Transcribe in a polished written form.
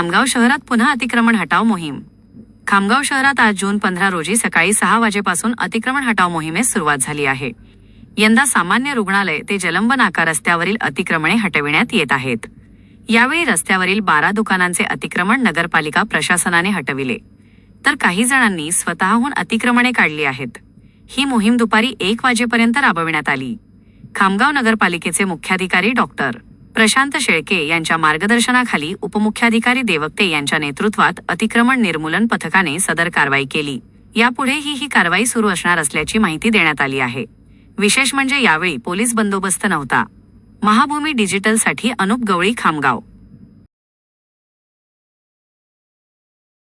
खामगाव शहरात पुन्हा अतिक्रमण हटाव मोहीम। खामगाव शहरात आज जून 15 रोजी सकाळी 6 वाजेपासून अतिक्रमण हटाव मोहिमेस सुरुवात झाली आहे। यंदा सामान्य रुग्णालय ते जलंब नाका रस्त्यावरील अतिक्रमणे हटविण्यात येत आहेत। यावेळी रस्त्यावरील 12 दुकानांचे अतिक्रमण नगरपालिका प्रशासनाने हटविले, तर काही जणांनी स्वतःहून अतिक्रमणे काढली आहेत। ही मोहीम दुपारी 1 वाजेपर्यंत राबविण्यात आली। खामगाव नगरपालिकेचे मुख्याधिकारी डॉक्टर प्रशांत शेळके यांच्या मार्गदर्शनाखाली उपमुख्याधिकारी देवक्ते यांच्या नेतृत्वात अतिक्रमण निर्मूलन पथकाने सदर कारवाई केली। यापुढेही ही कारवाई सुरू असणार असल्याची माहिती देण्यात आली आहे। विशेष म्हणजे यावेळी पोलीस बंदोबस्त नव्हता। महाभूमी डिजिटलसाठी अनुप गवळी, खामगाव।